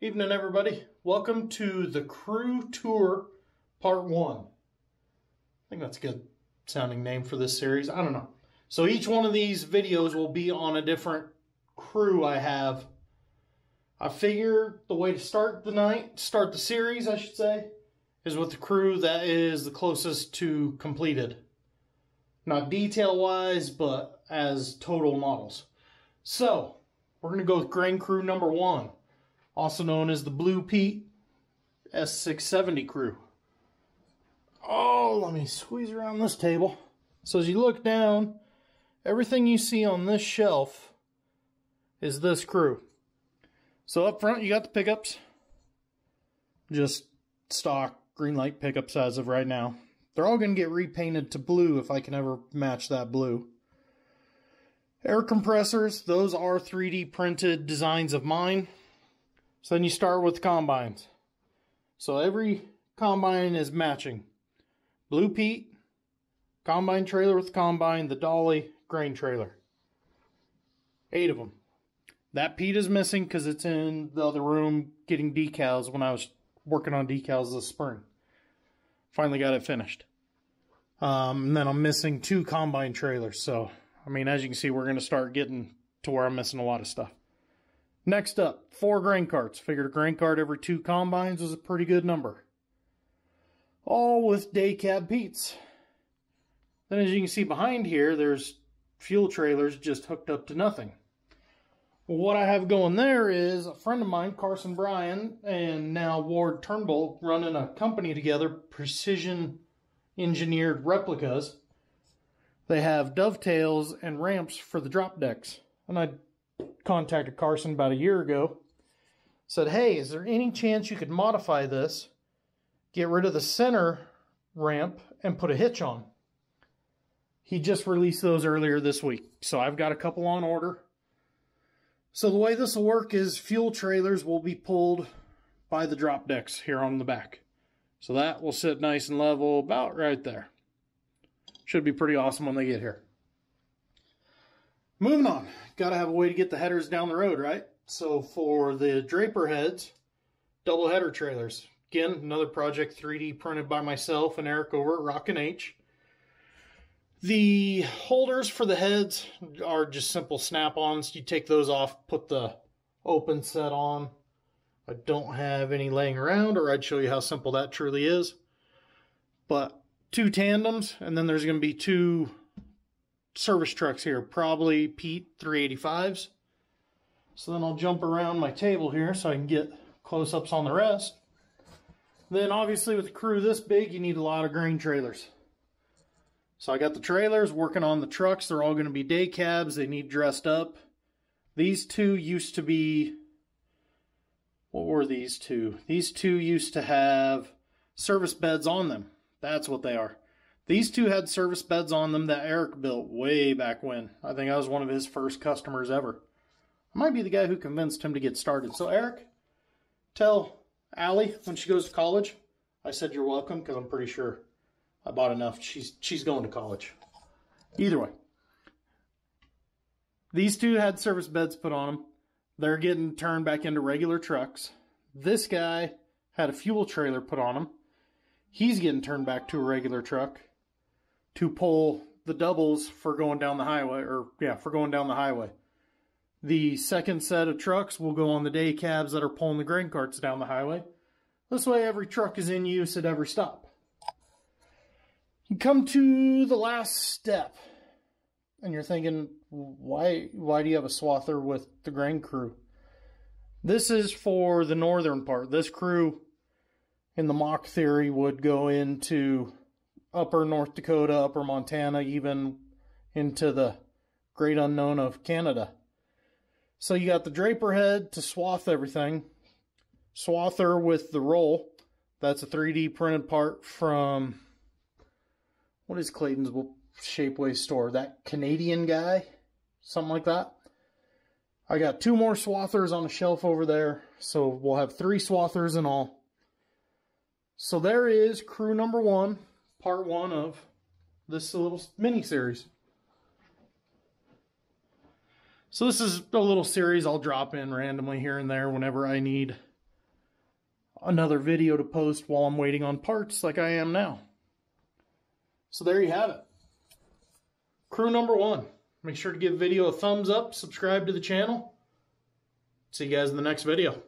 Evening, everybody. Welcome to the Crew Tour Part 1. I think that's a good sounding name for this series. I don't know. So each one of these videos will be on a different crew I have. I figure the way to start the series, I should say, is with the crew that is the closest to completed. Not detail-wise, but as total models. So, we're going to go with Grain Crew number 1. Also known as the Blue Pete S670 crew. Oh, let me squeeze around this table. So as you look down, everything you see on this shelf is this crew. So up front you got the pickups. Just stock Greenlight pickups as of right now. They're all going to get repainted to blue if I can ever match that blue. Air compressors, those are 3D printed designs of mine. So then you start with combines. So every combine is matching. Blue Pete, combine trailer with combine, the dolly, grain trailer. 8 of them. That Pete is missing because it's in the other room getting decals when I was working on decals this spring. Finally got it finished. And then I'm missing 2 combine trailers. So, I mean, as you can see, we're going to start getting to where I'm missing a lot of stuff. Next up, 4 grain carts. Figured a grain cart every 2 combines was a pretty good number. All with day cab Pete's. Then as you can see behind here, there's fuel trailers just hooked up to nothing. Well, what I have going there is a friend of mine, Carson Bryan, and now Ward Turnbull, running a company together, Precision Engineered Replicas. They have dovetails and ramps for the drop decks. And I contacted Carson about a year ago. Said, hey, is there any chance you could modify this, get rid of the center ramp, and put a hitch on? He just released those earlier this week. So I've got a couple on order. So the way this will work is fuel trailers will be pulled by the drop decks here on the back. So that will sit nice and level about right there. Should be pretty awesome when they get here. Moving on, got to have a way to get the headers down the road, right? So for the Draper heads, double header trailers. Again, another project 3D printed by myself and Eric over at Rockin' H. The holders for the heads are just simple snap-ons. You take those off, put the open set on. I don't have any laying around, or I'd show you how simple that truly is. But 2 tandems, and then there's going to be 2 service trucks here, probably Pete 385s. So then I'll jump around my table here so I can get close-ups on the rest. Then obviously with a crew this big, you need a lot of grain trailers. So I got the trailers working on the trucks. They're all going to be day cabs. They need dressed up. These 2 used to be, what were these 2? These 2 used to have service beds on them. That's what they are. These 2 had service beds on them that Eric built way back when. I think I was one of his first customers ever. I might be the guy who convinced him to get started. So Eric, tell Allie when she goes to college, I said you're welcome because I'm pretty sure I bought enough. She's going to college. Either way. These 2 had service beds put on them. They're getting turned back into regular trucks. This guy had a fuel trailer put on him. He's getting turned back to a regular truck to pull the doubles for going down the highway, for going down the highway. The second set of trucks will go on the day cabs that are pulling the grain carts down the highway. This way every truck is in use at every stop. You come to the last step, and you're thinking, why do you have a swather with the grain crew? This is for the northern part. This crew in the mock theory would go into upper North Dakota, upper Montana, even into the great unknown of Canada. So you got the Draper head to swath everything. Swather with the roll. That's a 3D printed part from, what is Clayton's Shapeways store? That Canadian guy? Something like that. I got 2 more swathers on the shelf over there. So we'll have 3 swathers in all. So there is crew number 1, part 1 of this little mini-series. So this is a little series I'll drop in randomly here and there whenever I need another video to post while I'm waiting on parts like I am now. So there you have it. Crew number 1. Make sure to give the video a thumbs up, subscribe to the channel. See you guys in the next video.